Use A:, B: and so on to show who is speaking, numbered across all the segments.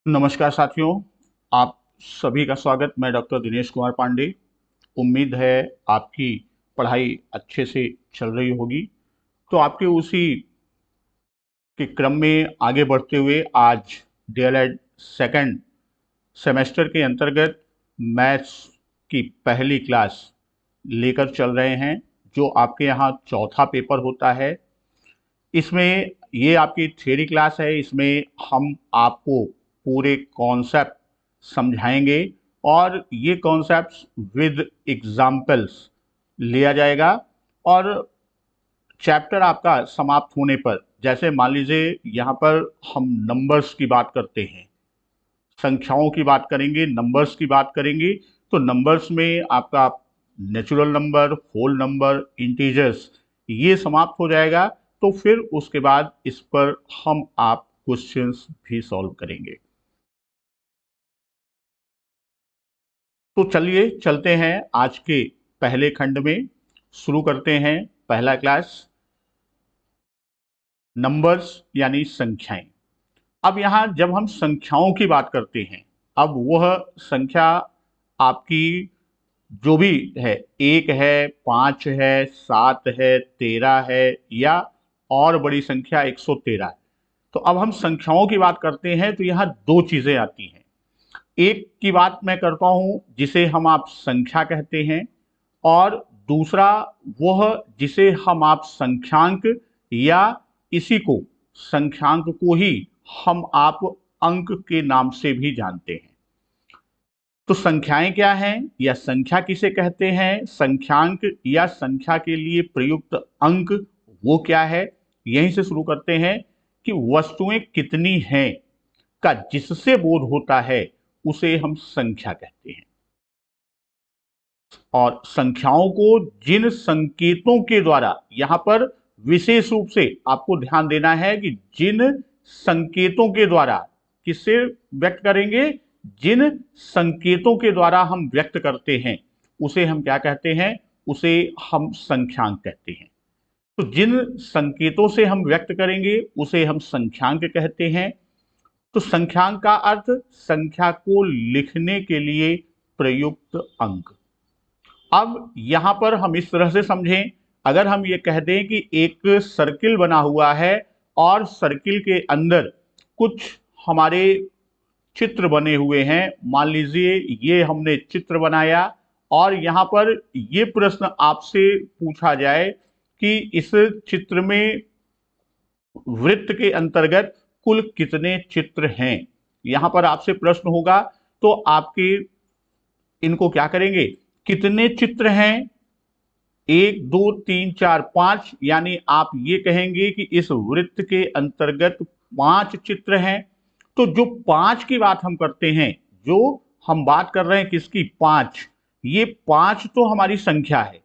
A: नमस्कार साथियों, आप सभी का स्वागत। मैं डॉक्टर दिनेश कुमार पांडे। उम्मीद है आपकी पढ़ाई अच्छे से चल रही होगी। तो आपके उसी के क्रम में आगे बढ़ते हुए आज डीएलएड सेकंड सेमेस्टर के अंतर्गत मैथ्स की पहली क्लास लेकर चल रहे हैं, जो आपके यहाँ चौथा पेपर होता है। इसमें ये आपकी थ्योरी क्लास है। इसमें हम आपको पूरे कॉन्सेप्ट समझाएंगे और ये कॉन्सेप्ट्स विद एग्जाम्पल्स लिया जाएगा। और चैप्टर आपका समाप्त होने पर, जैसे मान लीजिए यहाँ पर हम नंबर्स की बात करते हैं, संख्याओं की बात करेंगे, नंबर्स की बात करेंगे, तो नंबर्स में आपका natural number, whole number, integers, ये समाप्त हो जाएगा। तो फिर उसके बाद इस पर हम आप क्वेश्चंस भी सॉल्व करेंगे। तो चलिए चलते हैं आज के पहले खंड में। शुरू करते हैं पहला क्लास, नंबर्स यानी संख्याएं। अब यहाँ जब हम संख्याओं की बात करते हैं, अब वह संख्या आपकी जो भी है, 1 है, 5 है, 7 है, 13 है, या और बड़ी संख्या 113 है। तो अब हम संख्याओं की बात करते हैं तो यहाँ दो चीजें आती हैं। एक की बात मैं करता हूं जिसे हम आप संख्या कहते हैं, और दूसरा वह जिसे हम आप संख्यांक, या इसी को, संख्यांक को ही हम आप अंक के नाम से भी जानते हैं। तो संख्याएं क्या हैं या संख्या किसे कहते हैं, संख्यांक या संख्या के लिए प्रयुक्त अंक वो क्या है, यहीं से शुरू करते हैं कि वस्तुएं कितनी हैं का जिससे बोध होता है उसे हम संख्या कहते हैं। और संख्याओं को जिन संकेतों के द्वारा, यहां पर विशेष रूप से आपको ध्यान देना है कि जिन संकेतों के द्वारा, किससे व्यक्त करेंगे, जिन संकेतों के द्वारा हम व्यक्त करते हैं उसे हम क्या कहते हैं, उसे हम संख्यांक कहते हैं। तो जिन संकेतों से हम व्यक्त करेंगे उसे हम संख्यांक कहते हैं। तो संख्यांक का अर्थ संख्या को लिखने के लिए प्रयुक्त अंक। अब यहां पर हम इस तरह से समझें, अगर हम ये कह दें कि एक सर्किल बना हुआ है और सर्किल के अंदर कुछ हमारे चित्र बने हुए हैं। मान लीजिए ये हमने चित्र बनाया और यहां पर ये प्रश्न आपसे पूछा जाए कि इस चित्र में वृत्त के अंतर्गत कुल कितने चित्र हैं। यहां पर आपसे प्रश्न होगा तो आपके इनको क्या करेंगे, कितने चित्र हैं, 1 2 3 4 5, यानी आप ये कहेंगे कि इस वृत्त के अंतर्गत 5 चित्र हैं। तो जो 5 की बात हम करते हैं, जो हम बात कर रहे हैं किसकी, 5, ये 5 तो हमारी संख्या है।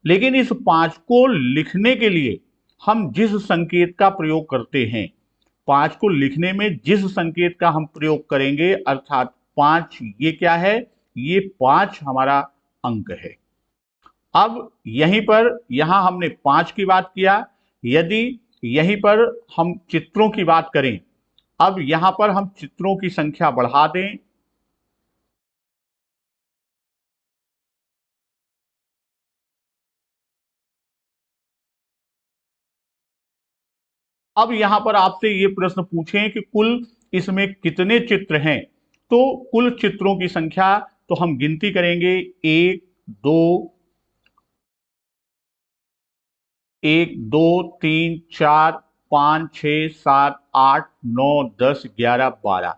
A: लेकिन इस 5 को लिखने के लिए हम जिस संकेत का प्रयोग करते हैं, 5 को लिखने में जिस संकेत का हम प्रयोग करेंगे, अर्थात 5, ये क्या है, ये 5 हमारा अंक है। अब यहीं पर, यहां हमने 5 की बात किया, यदि यहीं पर हम चित्रों की बात करें, अब यहां पर हम चित्रों की संख्या बढ़ा दें। अब यहां पर आपसे ये प्रश्न पूछें कि कुल इसमें कितने चित्र हैं, तो कुल चित्रों की संख्या तो हम गिनती करेंगे, 1 2 1 2 3 4 5 6 7 8 9 10 11 12,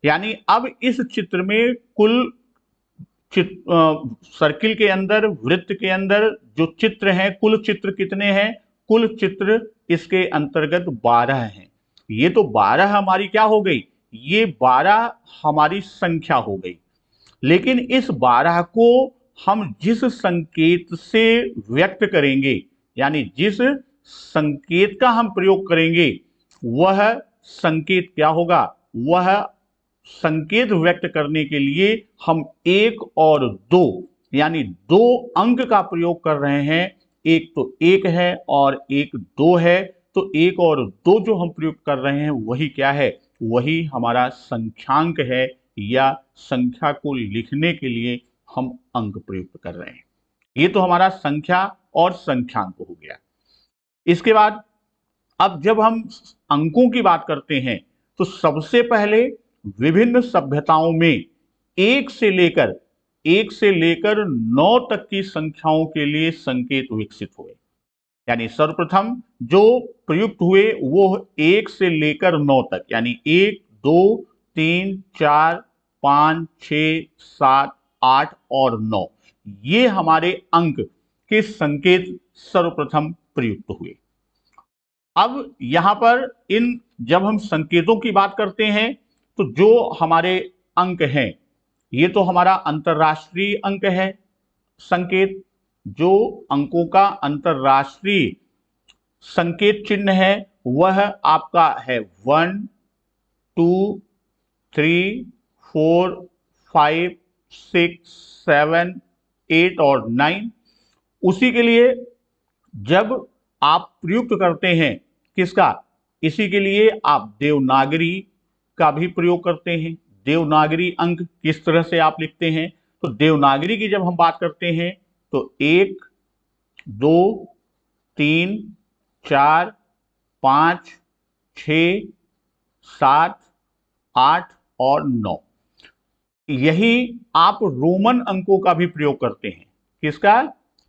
A: यानी अब इस चित्र में कुल सर्किल के अंदर, वृत्त के अंदर जो चित्र हैं, कुल चित्र कितने हैं, कुल चित्र इसके अंतर्गत 12 हैं। ये तो 12 हमारी क्या हो गई, ये 12 हमारी संख्या हो गई। लेकिन इस 12 को हम जिस संकेत से व्यक्त करेंगे, यानी जिस संकेत का हम प्रयोग करेंगे, वह संकेत क्या होगा, वह संकेत व्यक्त करने के लिए हम 1 और 2, यानी 2 अंक का प्रयोग कर रहे हैं। एक तो 1 है और एक 2 है, तो 1 और 2 जो हम प्रयोग कर रहे हैं वही क्या है, वही हमारा संख्यांक है या संख्या को लिखने के लिए हम अंक प्रयुक्त कर रहे हैं। ये तो हमारा संख्या और संख्यांक हो गया। इसके बाद अब जब हम अंकों की बात करते हैं तो सबसे पहले विभिन्न सभ्यताओं में एक से लेकर 9 तक की संख्याओं के लिए संकेत विकसित हुए। यानी सर्वप्रथम जो प्रयुक्त हुए वो 1 से लेकर 9 तक, यानी 1, 2, 3, 4, 5, 6, 7, 8 और 9, ये हमारे अंक के संकेत सर्वप्रथम प्रयुक्त हुए। अब यहां पर जब हम संकेतों की बात करते हैं तो जो हमारे अंक हैं, ये तो हमारा अंतरराष्ट्रीय अंक है संकेत। जो अंकों का अंतरराष्ट्रीय संकेत चिन्ह है वह आपका है 1, 2, 3, 4, 5, 6, 7, 8 और 9। उसी के लिए जब आप प्रयुक्त करते हैं किसका, इसी के लिए आप देवनागरी का भी प्रयोग करते हैं। देवनागरी अंक किस तरह से आप लिखते हैं, तो देवनागरी की जब हम बात करते हैं तो 1, 2, 3, 4, 5, 6, 7, 8 और 9। यही आप रोमन अंकों का भी प्रयोग करते हैं। किसका,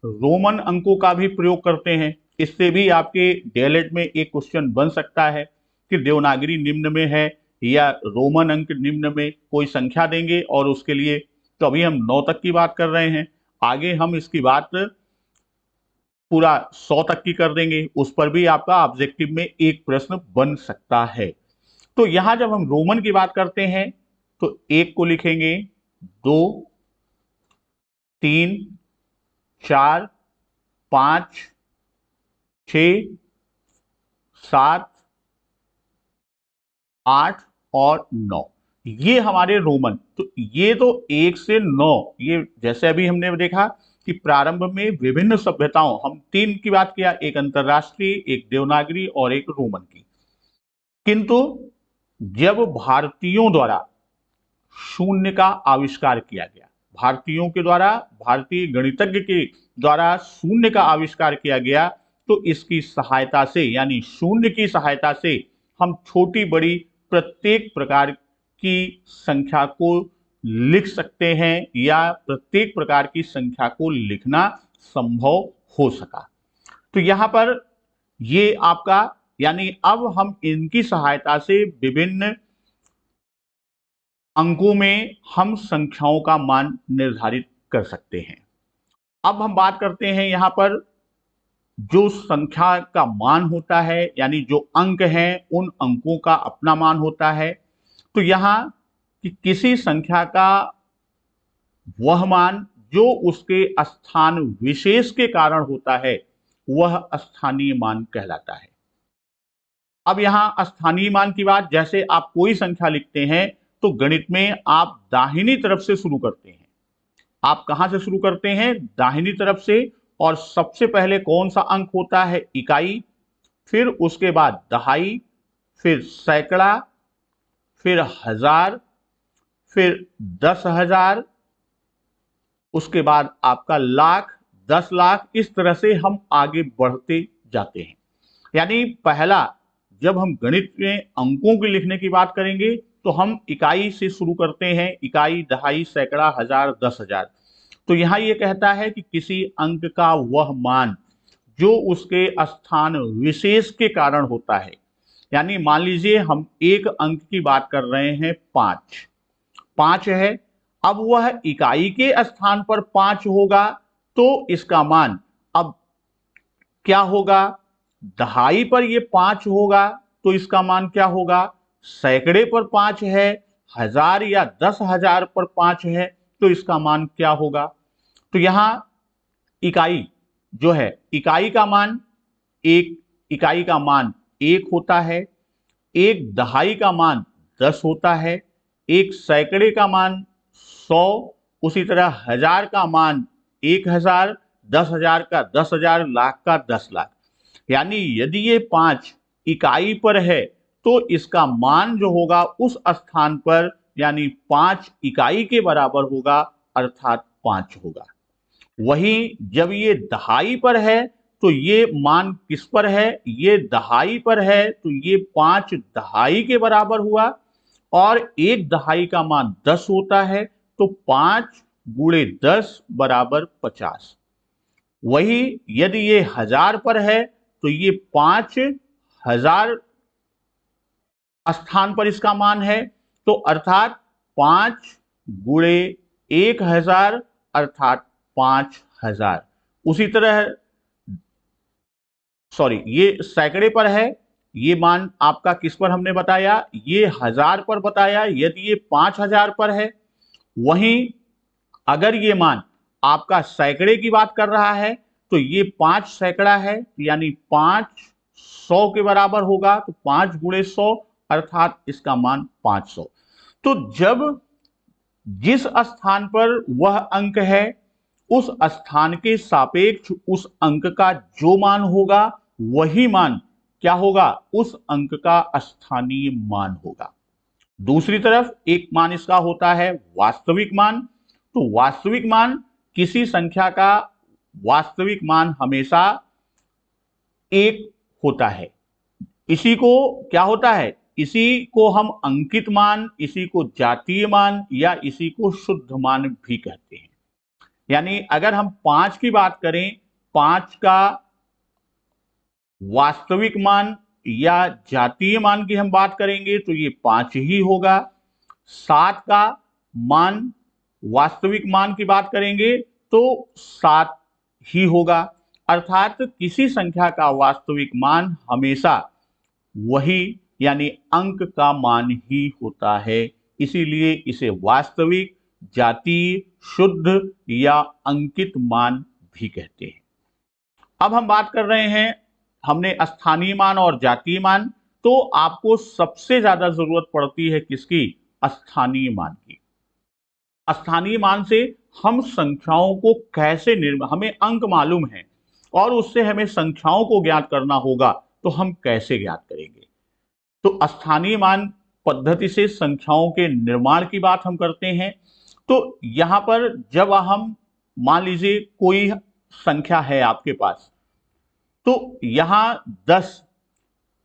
A: रोमन अंकों का भी प्रयोग करते हैं। इससे भी आपके डीएलएड में एक क्वेश्चन बन सकता है कि देवनागरी निम्न में है या रोमन अंक निम्न में, कोई संख्या देंगे और उसके लिए, तो अभी हम 9 तक की बात कर रहे हैं, आगे हम इसकी बात पूरा 100 तक की कर देंगे, उस पर भी आपका ऑब्जेक्टिव में एक प्रश्न बन सकता है। तो यहां जब हम रोमन की बात करते हैं तो 1 को लिखेंगे, 2, 3, 4, 5, 6, 7, 8 और 9, ये हमारे रोमन। तो ये तो 1 से 9, ये जैसे अभी हमने देखा कि प्रारंभ में विभिन्न सभ्यताओं, हम 3 की बात किया, एक अंतरराष्ट्रीय, एक देवनागरी और एक रोमन की। किंतु जब भारतीयों द्वारा शून्य का आविष्कार किया गया, भारतीयों के द्वारा, भारतीय गणितज्ञ के द्वारा शून्य का आविष्कार किया गया, तो इसकी सहायता से, यानी शून्य की सहायता से हम छोटी बड़ी प्रत्येक प्रकार की संख्या को लिख सकते हैं या प्रत्येक प्रकार की संख्या को लिखना संभव हो सका। तो यहां पर ये आपका, यानी अब हम इनकी सहायता से विभिन्न अंकों में हम संख्याओं का मान निर्धारित कर सकते हैं। अब हम बात करते हैं यहां पर जो संख्या का मान होता है, यानी जो अंक हैं उन अंकों का अपना मान होता है। तो यहां कि किसी संख्या का वह मान जो उसके स्थान विशेष के कारण होता है वह स्थानीय मान कहलाता है। अब यहां स्थानीय मान की बात, जैसे आप कोई संख्या लिखते हैं तो गणित में आप दाहिनी तरफ से शुरू करते हैं। आप कहां से शुरू करते हैं, दाहिनी तरफ से, और सबसे पहले कौन सा अंक होता है, इकाई, फिर उसके बाद दहाई, फिर सैकड़ा, फिर हजार, फिर 10,000, उसके बाद आपका लाख, 10 लाख, इस तरह से हम आगे बढ़ते जाते हैं। यानी पहला, जब हम गणित में अंकों की लिखने की बात करेंगे तो हम इकाई से शुरू करते हैं, इकाई, दहाई, सैकड़ा, हजार, 10,000। तो यहां ये कहता है कि किसी अंक का वह मान जो उसके स्थान विशेष के कारण होता है। यानी मान लीजिए हम एक अंक की बात कर रहे हैं, 5 है, अब वह इकाई के स्थान पर 5 होगा तो इसका मान अब क्या होगा, दहाई पर ये 5 होगा तो इसका मान क्या होगा, सैकड़े पर 5 है, हजार या 10,000 पर 5 है तो इसका मान क्या होगा। तो यहां इकाई जो है, इकाई का मान इकाई का मान 1 होता है, एक दहाई का मान 10 होता है, एक सैकड़े का मान 100, उसी तरह हजार का मान 1,000, 10,000 का 10,000, लाख का 10 लाख। यानी यदि ये 5 इकाई पर है तो इसका मान जो होगा उस स्थान पर यानी 5 इकाई के बराबर होगा, अर्थात 5 होगा। वहीं जब ये दहाई पर है तो ये मान किस पर है, ये दहाई पर है, तो ये 5 दहाई के बराबर हुआ और एक दहाई का मान 10 होता है, तो 5 गुणे 10 बराबर 50। वही यदि ये 1000 पर है तो ये 5000 स्थान पर इसका मान है, तो अर्थात 5 गुणे 1000 अर्थात 5000। उसी तरह ये सैकड़े पर है, ये मान आपका किस पर हमने बताया, ये 1000 पर बताया, यदि ये 5000 पर है। वहीं अगर ये मान आपका सैकड़े की बात कर रहा है तो ये 5 सैकड़ा है, यानी 500 के बराबर होगा, तो 5 गुणे 100 अर्थात इसका मान 500। तो जब जिस स्थान पर वह अंक है उस स्थान के सापेक्ष उस अंक का जो मान होगा वही मान क्या होगा, उस अंक का स्थानीय मान होगा। दूसरी तरफ एक मान इसका होता है वास्तविक मान। तो वास्तविक मान किसी संख्या का वास्तविक मान हमेशा 1 होता है। इसी को क्या होता है, इसी को हम अंकित मान, इसी को जातीय मान या इसी को शुद्ध मान भी कहते हैं। यानी अगर हम 5 की बात करें, 5 का वास्तविक मान या जातीय मान की हम बात करेंगे तो ये 5 ही होगा। 7 का मान वास्तविक मान की बात करेंगे तो 7 ही होगा। अर्थात किसी संख्या का वास्तविक मान हमेशा वही यानी अंक का मान ही होता है, इसीलिए इसे वास्तविक, जातीय, शुद्ध या अंकित मान भी कहते हैं। अब हम बात कर रहे हैं, हमने स्थानीय मान और जातीय मान, तो आपको सबसे ज्यादा जरूरत पड़ती है किसकी, स्थानीय मान की। स्थानीय मान से हम संख्याओं को कैसे हमें अंक मालूम है और उससे हमें संख्याओं को ज्ञात करना होगा, तो हम कैसे ज्ञात करेंगे। तो स्थानीय मान पद्धति से संख्याओं के निर्माण की बात हम करते हैं। तो यहां पर जब हम मान लीजिए कोई संख्या है आपके पास, तो यहां 10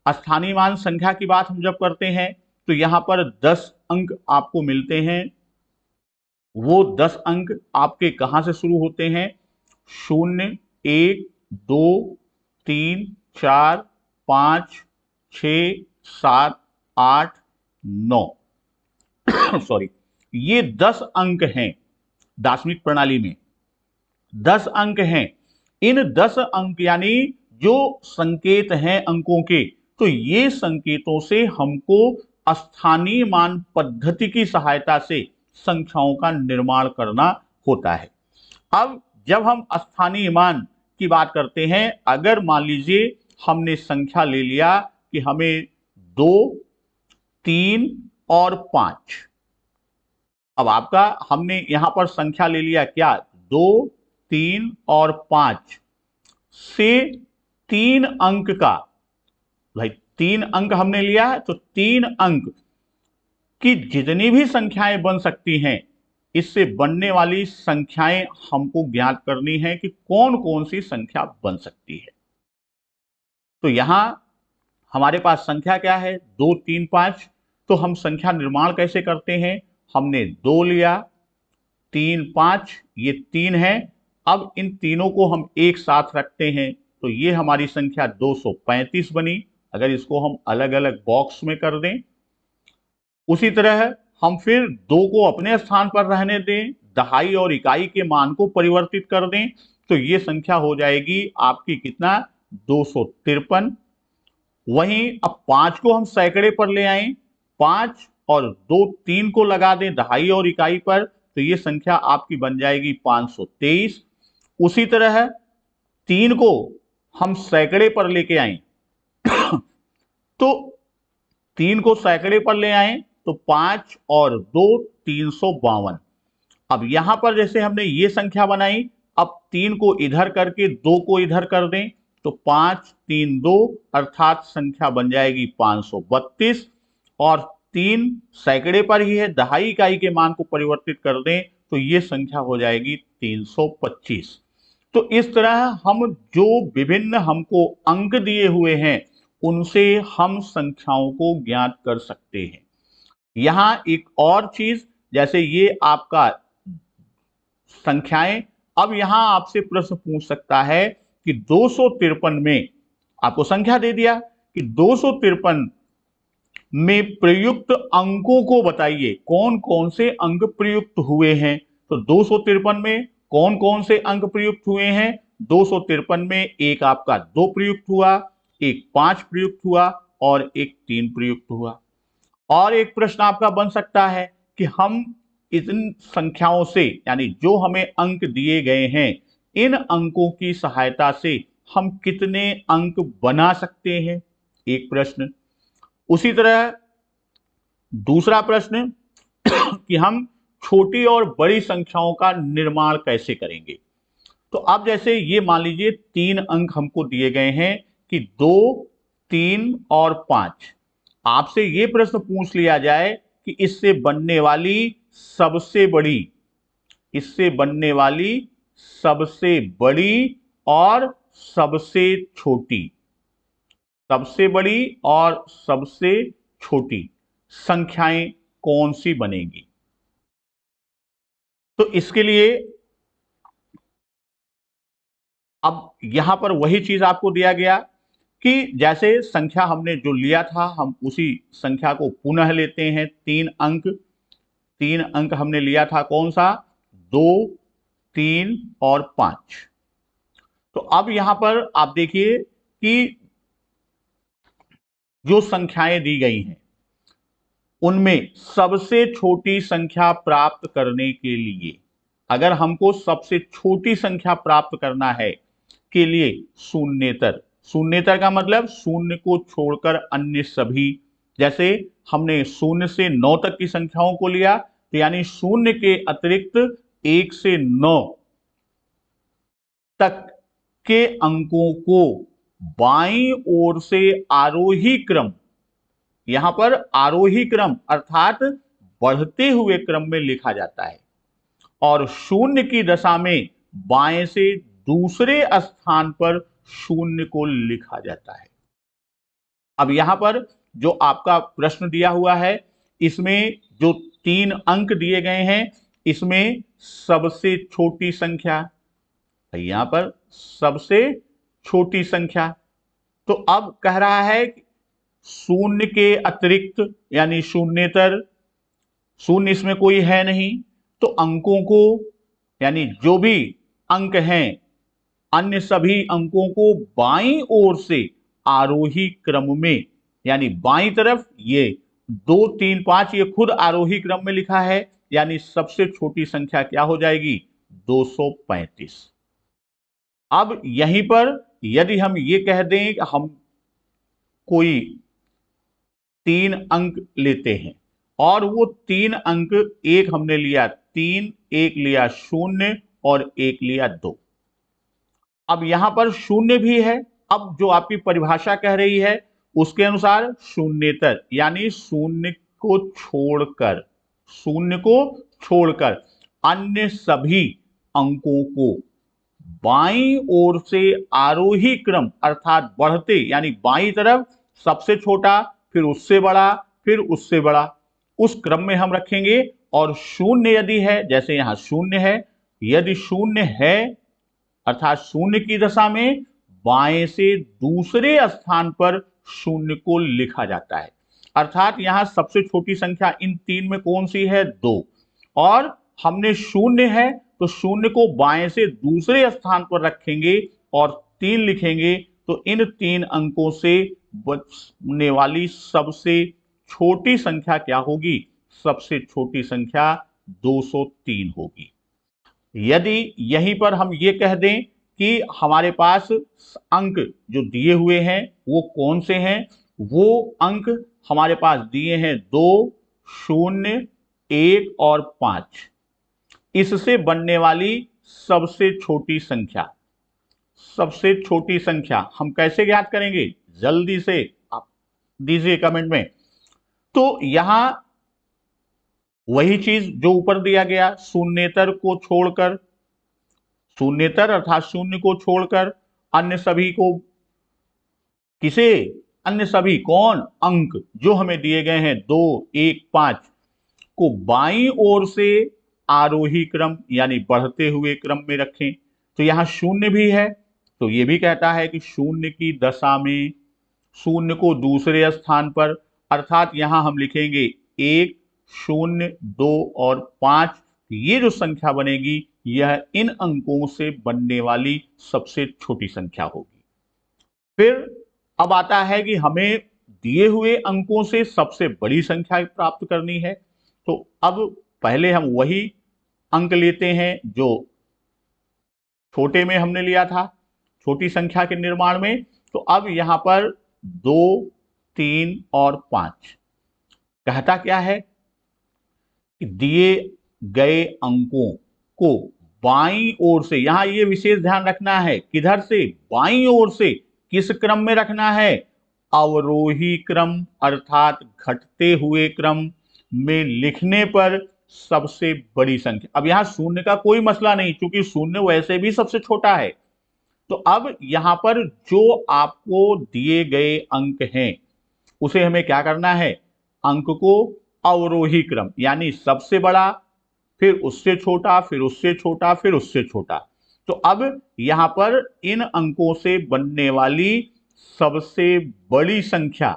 A: स्थानीय मान संख्या की बात हम जब करते हैं तो यहां पर 10 अंक आपको मिलते हैं। वो 10 अंक आपके कहां से शुरू होते हैं, 0, 1, 2, 3, 4, 5, 6, 7, 8, 9 ये 10 अंक हैं। दार्शनिक प्रणाली में 10 अंक हैं। इन 10 अंक यानी जो संकेत हैं अंकों के, तो ये संकेतों से हमको स्थानीय मान पद्धति की सहायता से संख्याओं का निर्माण करना होता है। अब जब हम स्थानीय मान की बात करते हैं, अगर मान लीजिए हमने संख्या ले लिया कि हमें 2, 3 और 5। अब आपका हमने यहां पर संख्या ले लिया क्या, 2, 3 और 5 से 3 अंक का, भाई 3 अंक हमने लिया है, तो 3 अंक की जितनी भी संख्याएं बन सकती हैं, इससे बनने वाली संख्याएं हमको ज्ञात करनी है कि कौन कौन सी संख्या बन सकती है। तो यहां हमारे पास संख्या क्या है, 2, 3, 5। तो हम संख्या निर्माण कैसे करते हैं, हमने 2 लिया, 3, 5, ये 3 है। अब इन तीनों को हम एक साथ रखते हैं तो ये हमारी संख्या 235 बनी, अगर इसको हम अलग अलग बॉक्स में कर दें। उसी तरह हम फिर 2 को अपने स्थान पर रहने दें, दहाई और इकाई के मान को परिवर्तित कर दें, तो ये संख्या हो जाएगी आपकी कितना, 253। वहीं अब 5 को हम सैकड़े पर ले आए, 5 और 2, 3 को लगा दें दहाई और इकाई पर, तो ये संख्या आपकी बन जाएगी 523। उसी तरह 3 को हम सैकड़े पर लेके आए तो 3 को सैकड़े पर ले आए तो 5 और 2, 352। अब यहां पर जैसे हमने ये संख्या बनाई, अब 3 को इधर करके 2 को इधर कर दें तो 5 3 2 अर्थात संख्या बन जाएगी 532 और 3 सैकड़े पर ही है, दहाई इकाई के मान को परिवर्तित कर दें तो ये संख्या हो जाएगी 325। तो इस तरह हम जो विभिन्न हमको अंक दिए हुए हैं उनसे हम संख्याओं को ज्ञात कर सकते हैं। यहां एक और चीज, जैसे ये आपका संख्याएं, अब यहां आपसे प्रश्न पूछ सकता है कि 253 में आपको संख्या दे दिया कि 253 में प्रयुक्त अंकों को बताइए, कौन कौन से अंक प्रयुक्त हुए हैं। तो 253 में कौन कौन से अंक प्रयुक्त हुए हैं? 253 में एक आपका 2 प्रयुक्त हुआ, एक 5 प्रयुक्त हुआ और एक 3 प्रयुक्त हुआ। और एक प्रश्न आपका बन सकता है कि हम इन संख्याओं से, यानी जो हमें अंक दिए गए हैं, इन अंकों की सहायता से हम कितने अंक बना सकते हैं, एक प्रश्न। उसी तरह दूसरा प्रश्न कि हम छोटी और बड़ी संख्याओं का निर्माण कैसे करेंगे। तो अब जैसे ये मान लीजिए 3 अंक हमको दिए गए हैं कि 2 3 और 5। आपसे ये प्रश्न पूछ लिया जाए कि इससे बनने वाली सबसे बड़ी, इससे बनने वाली सबसे बड़ी और सबसे छोटी, सबसे बड़ी और सबसे छोटी संख्याएं कौन सी बनेगी। तो इसके लिए अब यहां पर वही चीज आपको दिया गया कि जैसे संख्या हमने जो लिया था हम उसी संख्या को पुनः लेते हैं। 3 अंक हमने लिया था, कौन सा? 2 3 और 5। तो अब यहां पर आप देखिए कि जो संख्याएं दी गई हैं उनमें सबसे छोटी संख्या प्राप्त करने के लिए, अगर हमको सबसे छोटी संख्या प्राप्त करना है के लिए शून्येतर, शून्येतर का मतलब शून्य को छोड़कर अन्य सभी, जैसे हमने 0 से 9 तक की संख्याओं को लिया तो यानी शून्य के अतिरिक्त 1 से 9 तक के अंकों को बाईं ओर से आरोही क्रम, यहां पर आरोही क्रम अर्थात बढ़ते हुए क्रम में लिखा जाता है और शून्य की दशा में बाएं से दूसरे स्थान पर शून्य को लिखा जाता है। अब यहां पर जो आपका प्रश्न दिया हुआ है इसमें जो 3 अंक दिए गए हैं इसमें सबसे छोटी संख्या, यहां पर सबसे छोटी संख्या, तो अब कह रहा है शून्य के अतिरिक्त यानी शून्येतर, शून्य इसमें कोई है नहीं, तो अंकों को यानी जो भी अंक हैं अन्य सभी अंकों को बाईं ओर से आरोही क्रम में, यानी बाईं तरफ ये 2 3 5 ये खुद आरोही क्रम में लिखा है, यानी सबसे छोटी संख्या क्या हो जाएगी? 235। अब यहीं पर यदि हम ये कह दें कि हम कोई 3 अंक लेते हैं और वो 3 अंक, एक हमने लिया 3, एक लिया 0 और एक लिया 2। अब यहां पर शून्य भी है, अब जो आपकी परिभाषा कह रही है उसके अनुसार शून्येतर यानी शून्य को छोड़कर, शून्य को छोड़कर अन्य सभी अंकों को बाईं ओर से आरोही क्रम अर्थात बढ़ते, यानी बाईं तरफ सबसे छोटा, फिर उससे बड़ा, फिर उससे बड़ा, उस क्रम में हम रखेंगे। और शून्य यदि है, जैसे यहां शून्य है, यदि शून्य है अर्थात शून्य की दशा में बाएं से दूसरे स्थान पर शून्य को लिखा जाता है। अर्थात यहां सबसे छोटी संख्या इन 3 में कौन सी है? 2, और हमने शून्य है तो शून्य को बाएं से दूसरे स्थान पर रखेंगे और 3 लिखेंगे, तो इन 3 अंकों से बचने वाली सबसे छोटी संख्या क्या होगी? सबसे छोटी संख्या 203 होगी। यदि यहीं पर हम ये कह दें कि हमारे पास अंक जो दिए हुए हैं वो कौन से हैं, वो अंक हमारे पास दिए हैं 2 0 1 और 5, इससे बनने वाली सबसे छोटी संख्या, सबसे छोटी संख्या हम कैसे ज्ञात करेंगे, जल्दी से आप दीजिए कमेंट में। तो यहां वही चीज जो ऊपर दिया गया, शून्येतर को छोड़कर, शून्येतर अर्थात शून्य को छोड़कर अन्य सभी को, किसे, अन्य सभी कौन, अंक जो हमें दिए गए हैं 2, 1, 5 को बाईं ओर से आरोही क्रम यानी बढ़ते हुए क्रम में रखें। तो यहां शून्य भी है, तो यह भी कहता है कि शून्य की दशा में शून्य को दूसरे स्थान पर, अर्थात यहां हम लिखेंगे 1, 0, 2 और 5। ये जो संख्या बनेगी यह इन अंकों से बनने वाली सबसे छोटी संख्या होगी। फिर अब आता है कि हमें दिए हुए अंकों से सबसे बड़ी संख्या प्राप्त करनी है। तो अब पहले हम वही अंक लेते हैं जो छोटे में हमने लिया था, छोटी संख्या के निर्माण में। तो अब यहां पर 2, 3 और 5 कहता क्या है कि दिए गए अंकों को बाईं ओर से, यहां ये विशेष ध्यान रखना है, किधर से, बाईं ओर से, किस क्रम में रखना है, अवरोही क्रम अर्थात घटते हुए क्रम में लिखने पर सबसे बड़ी संख्या। अब यहां शून्य का कोई मसला नहीं, क्योंकि शून्य वैसे भी सबसे छोटा है। तो अब यहां पर जो आपको दिए गए अंक हैं उसे हमें क्या करना है, अंक को अवरोही क्रम यानी सबसे बड़ा, फिर उससे छोटा, फिर उससे छोटा, फिर उससे छोटा। तो अब यहां पर इन अंकों से बनने वाली सबसे बड़ी संख्या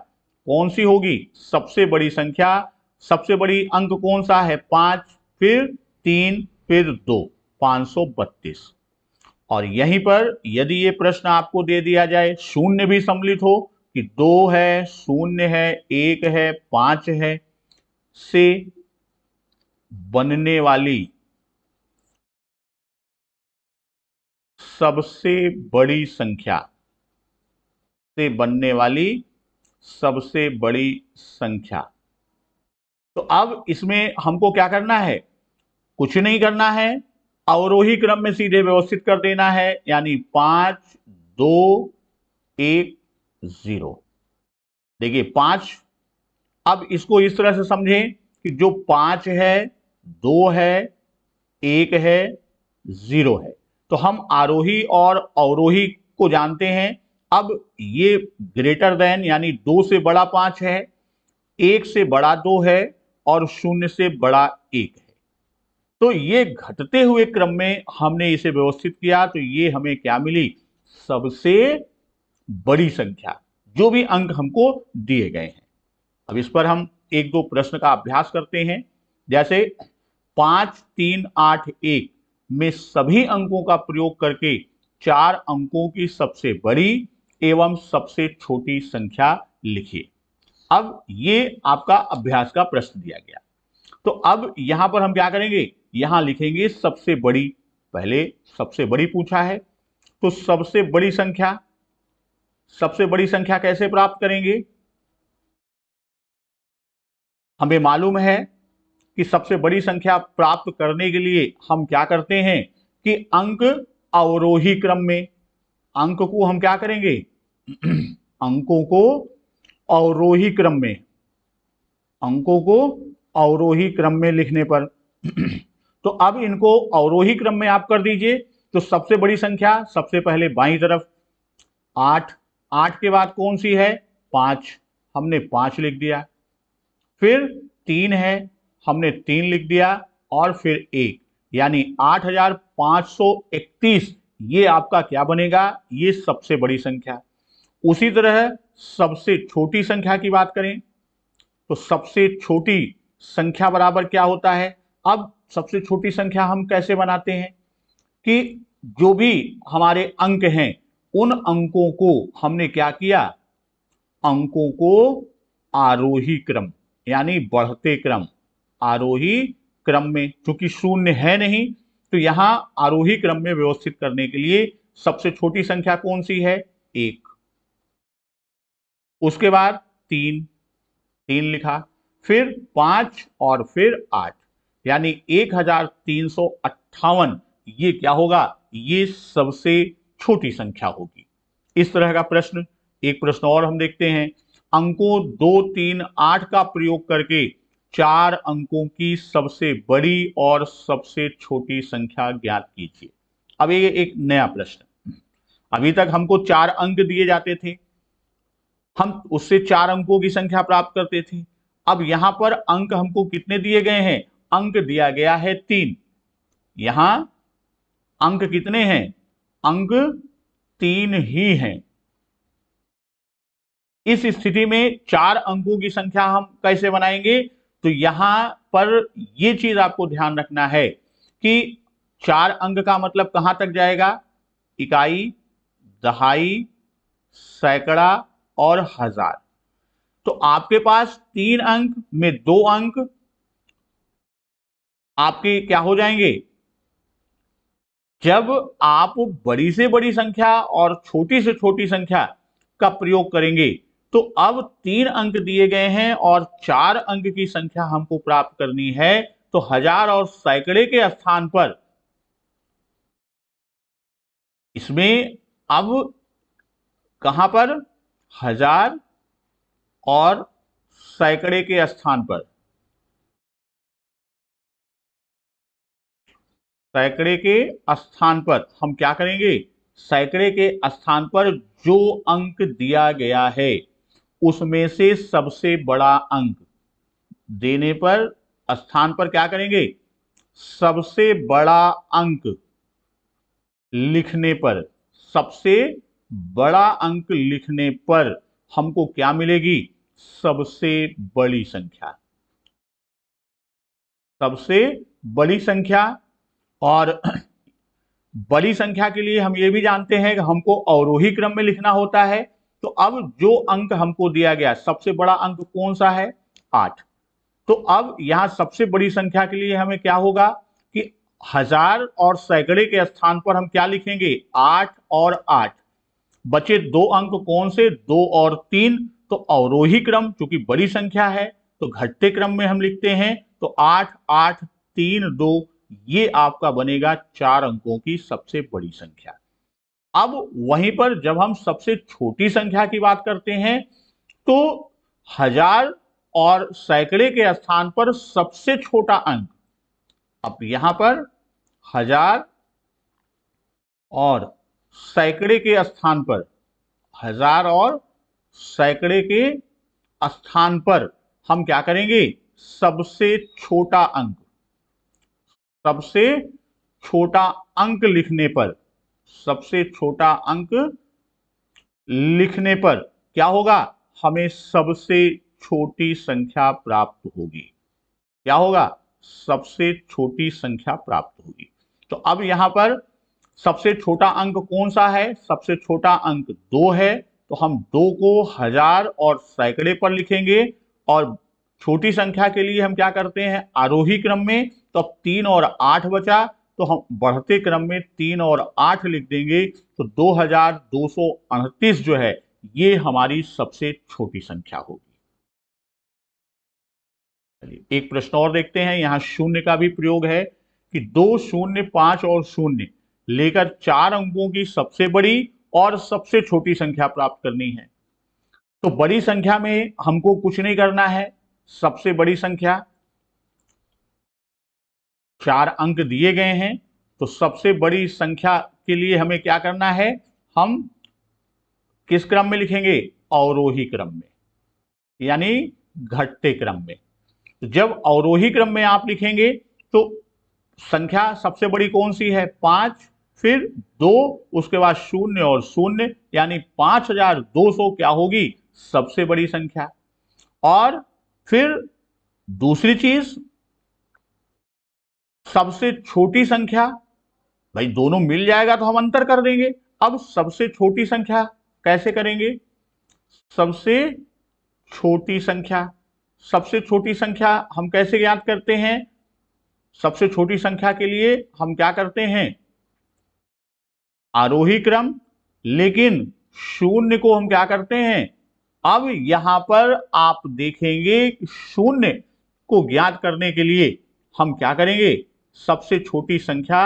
A: कौन सी होगी, सबसे बड़ी संख्या, सबसे बड़ी अंक कौन सा है, 5, फिर 3, फिर 2, 532। और यहीं पर यदि ये प्रश्न आपको दे दिया जाए, शून्य भी सम्मिलित हो कि 2 है, 0 है, 1 है, 5 है, से बनने वाली सबसे बड़ी संख्या, से बनने वाली सबसे बड़ी संख्या। तो अब इसमें हमको क्या करना है, कुछ नहीं करना है, अवरोही क्रम में सीधे व्यवस्थित कर देना है, यानी 5, 2, 1, 0। देखिए 5, अब इसको इस तरह से समझें कि जो 5 है, 2 है, 1 है, 0 है। तो हम आरोही और अवरोही को जानते हैं। अब ये ग्रेटर देन यानी 2 से बड़ा 5 है, 1 से बड़ा 2 है और 0 से बड़ा 1 है। तो ये घटते हुए क्रम में हमने इसे व्यवस्थित किया, तो ये हमें क्या मिली, सबसे बड़ी संख्या, जो भी अंक हमको दिए गए हैं। अब इस पर हम एक दो प्रश्न का अभ्यास करते हैं। जैसे 5, 3, 8, 1 में सभी अंकों का प्रयोग करके 4 अंकों की सबसे बड़ी एवं सबसे छोटी संख्या लिखिए। अब ये आपका अभ्यास का प्रश्न दिया गया। तो अब यहां पर हम क्या करेंगे, यहां लिखेंगे सबसे बड़ी, पहले सबसे बड़ी पूछा है तो सबसे बड़ी संख्या, सबसे बड़ी संख्या कैसे प्राप्त करेंगे, हमें मालूम है कि सबसे बड़ी संख्या प्राप्त करने के लिए हम क्या करते हैं कि अंक अवरोही क्रम में, अंक को हम क्या करेंगे अंकों को अवरोही क्रम में, अंकों को अवरोही क्रम में लिखने पर तो अब इनको अवरोही क्रम में आप कर दीजिए। तो सबसे बड़ी संख्या सबसे पहले बाईं तरफ 8, 8 के बाद कौन सी है, 5, हमने 5 लिख दिया। फिर 3 है, हमने 3 लिख दिया, और फिर 1, यानी 8531 ये आपका क्या बनेगा, ये सबसे बड़ी संख्या। उसी तरह सबसे छोटी संख्या की बात करें तो सबसे छोटी संख्या बराबर क्या होता है। अब सबसे छोटी संख्या हम कैसे बनाते हैं कि जो भी हमारे अंक हैं उन अंकों को हमने क्या किया, अंकों को आरोही क्रम यानी बढ़ते क्रम, आरोही क्रम में, चूंकि शून्य है नहीं तो यहां आरोही क्रम में व्यवस्थित करने के लिए सबसे छोटी संख्या कौन सी है, 1, उसके बाद 3, 3 लिखा, फिर 5 और फिर 8, यानी 1358 ये क्या होगा, ये सबसे छोटी संख्या होगी। इस तरह का प्रश्न, एक प्रश्न और हम देखते हैं। अंकों 2, 3, 8 का प्रयोग करके 4 अंकों की सबसे बड़ी और सबसे छोटी संख्या ज्ञात कीजिए। अब ये एक नया प्रश्न। अभी तक हमको 4 अंक दिए जाते थे, हम उससे 4 अंकों की संख्या प्राप्त करते थे। अब यहां पर अंक हमको कितने दिए गए हैं? अंक दिया गया है 3। यहां अंक कितने हैं? अंक 3 ही हैं। इस स्थिति में 4 अंकों की संख्या हम कैसे बनाएंगे? तो यहां पर यह चीज आपको ध्यान रखना है कि 4 अंक का मतलब कहां तक जाएगा? इकाई, दहाई, सैकड़ा और हजार। तो आपके पास 3 अंक में 2 अंक आपके क्या हो जाएंगे? जब आप बड़ी से बड़ी संख्या और छोटी से छोटी संख्या का प्रयोग करेंगे तो अब 3 अंक दिए गए हैं और 4 अंक की संख्या हमको प्राप्त करनी है, तो हजार और सैकड़े के स्थान पर इसमें अब कहां पर? हजार और सैकड़े के स्थान पर, सैकड़े के स्थान पर हम क्या करेंगे? सैकड़े के स्थान पर जो अंक दिया गया है उसमें से सबसे बड़ा अंक देने पर स्थान पर क्या करेंगे? सबसे बड़ा अंक लिखने पर, सबसे बड़ा अंक लिखने पर हमको क्या मिलेगी? सबसे बड़ी संख्या, सबसे बड़ी संख्या। और बड़ी संख्या के लिए हम ये भी जानते हैं कि हमको अवरोही क्रम में लिखना होता है। तो अब जो अंक हमको दिया गया, सबसे बड़ा अंक कौन सा है? 8। तो अब यहां सबसे बड़ी संख्या के लिए हमें क्या होगा कि हजार और सैकड़े के स्थान पर हम क्या लिखेंगे? 8 और 8। बचे 2 अंक कौन से? 2 और 3। तो अवरोही क्रम, चूंकि बड़ी संख्या है तो घटते क्रम में हम लिखते हैं। तो 8, 8, 3, 2, ये आपका बनेगा 4 अंकों की सबसे बड़ी संख्या। अब वहीं पर जब हम सबसे छोटी संख्या की बात करते हैं तो हजार और सैकड़े के स्थान पर सबसे छोटा अंक, अब यहां पर हजार और सैकड़े के स्थान पर, हजार और सैकड़े के स्थान पर हम क्या करेंगे? सबसे छोटा अंक, सबसे छोटा अंक लिखने पर, सबसे छोटा अंक लिखने पर क्या होगा? हमें सबसे छोटी संख्या प्राप्त होगी। क्या होगा? सबसे छोटी संख्या प्राप्त होगी। तो अब यहां पर सबसे छोटा अंक कौन सा है? सबसे छोटा अंक 2 है। तो हम 2 को हजार और सैकड़े पर लिखेंगे। और छोटी संख्या के लिए हम क्या करते हैं? आरोही क्रम में। तो अब 3 और 8 बचा, तो हम बढ़ते क्रम में 3 और 8 लिख देंगे। तो 2238 जो है ये हमारी सबसे छोटी संख्या होगी। एक प्रश्न और देखते हैं। यहां शून्य का भी प्रयोग है कि 2, 0, 5 और 0 लेकर 4 अंकों की सबसे बड़ी और सबसे छोटी संख्या प्राप्त करनी है। तो बड़ी संख्या में हमको कुछ नहीं करना है। सबसे बड़ी संख्या, 4 अंक दिए गए हैं, तो सबसे बड़ी संख्या के लिए हमें क्या करना है? हम किस क्रम में लिखेंगे? अवरोही क्रम में, यानी घटते क्रम में। तो जब अवरोही क्रम में आप लिखेंगे तो संख्या सबसे बड़ी कौन सी है? 5, फिर 2, उसके बाद 0 और 0, यानी 5200 क्या होगी? सबसे बड़ी संख्या। और फिर दूसरी चीज, सबसे छोटी संख्या, भाई दोनों मिल जाएगा तो हम अंतर कर देंगे। अब सबसे छोटी संख्या कैसे करेंगे? सबसे छोटी संख्या, सबसे छोटी संख्या हम कैसे ज्ञात करते हैं? सबसे छोटी संख्या के लिए हम क्या करते हैं? आरोही क्रम। लेकिन 0 को हम क्या करते हैं? अब यहां पर आप देखेंगे 0 को ज्ञात करने के लिए हम क्या करेंगे? सबसे छोटी संख्या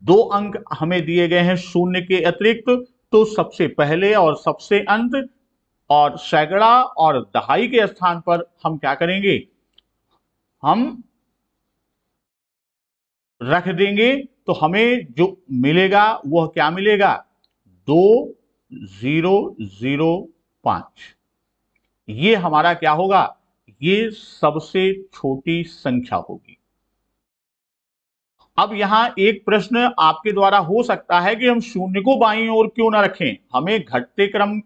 A: दो अंक हमें दिए गए हैं शून्य के अतिरिक्त, तो सबसे पहले और सबसे अंत और सैकड़ा और दहाई के स्थान पर हम क्या करेंगे, हम रख देंगे। तो हमें जो मिलेगा वह क्या मिलेगा, 2005। ये हमारा क्या होगा, ये सबसे छोटी संख्या होगी। अब यहां एक प्रश्न आपके द्वारा हो सकता है कि हम शून्य को बाईं ओर क्यों ना रखें, हमें घटते क्रम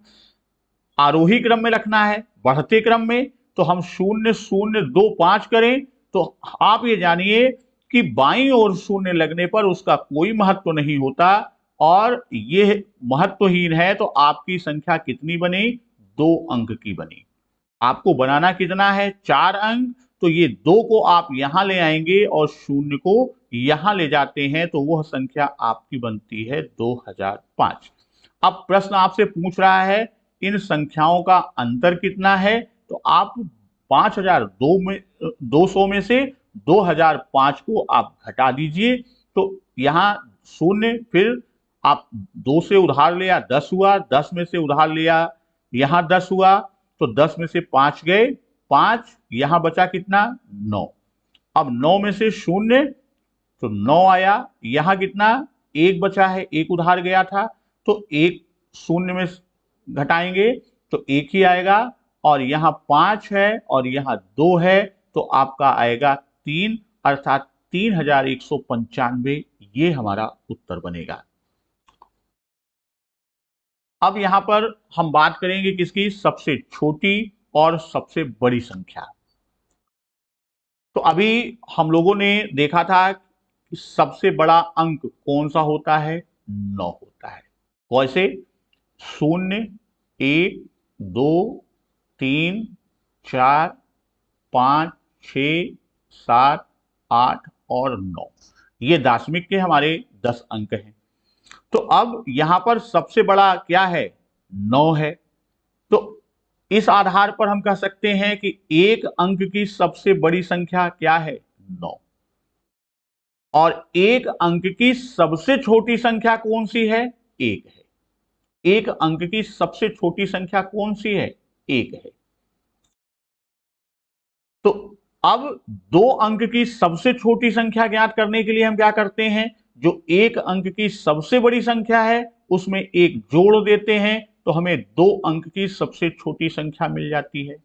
A: आरोही क्रम में रखना है, बढ़ते क्रम में तो हम 0 0 2 5 करें। तो आप ये जानिए कि बाईं ओर शून्य लगने पर उसका कोई महत्व नहीं होता और ये महत्वहीन है। तो आपकी संख्या कितनी बनी, 2 अंक की बनी। आपको बनाना कितना है, 4 अंक। तो ये 2 को आप यहां ले आएंगे और शून्य को यहां ले जाते हैं, तो वह संख्या आपकी बनती है 2005। अब प्रश्न आपसे पूछ रहा है इन संख्याओं का अंतर कितना है, तो आप 5200 में से 2005 को आप घटा दीजिए। तो यहाँ शून्य, फिर आप 2 से उधार लिया 10 हुआ, 10 में से उधार लिया यहां 10 हुआ, तो 10 में से 5 गए 5, यहां बचा कितना, 9। अब 9 में से शून्य, तो 9 आया, यहां कितना, 1 बचा है, 1 उधार गया था, तो 1 शून्य में घटाएंगे तो 1 ही आएगा, और यहां 5 है और यहां 2 है, तो आपका आएगा 3, अर्थात 3195 ये हमारा उत्तर बनेगा। अब यहां पर हम बात करेंगे किसकी, सबसे छोटी और सबसे बड़ी संख्या। तो अभी हम लोगों ने देखा था कि सबसे बड़ा अंक कौन सा होता है, 9 होता है। कैसे, 0 1 2 3 4 5 6 7 8 और 9, ये दाशमिक के हमारे 10 अंक हैं। तो अब यहां पर सबसे बड़ा क्या है, 9 है। तो इस आधार पर हम कह सकते हैं कि एक अंक की सबसे बड़ी संख्या क्या है, 9। और एक अंक की सबसे छोटी संख्या कौन सी है, 1 है। एक अंक की सबसे छोटी संख्या कौन सी है, 1 है। तो अब 2 अंक की सबसे छोटी संख्या ज्ञात करने के लिए हम क्या करते हैं, जो एक अंक की सबसे बड़ी संख्या है उसमें 1 जोड़ देते हैं, तो हमें 2 अंक की सबसे छोटी संख्या मिल जाती है।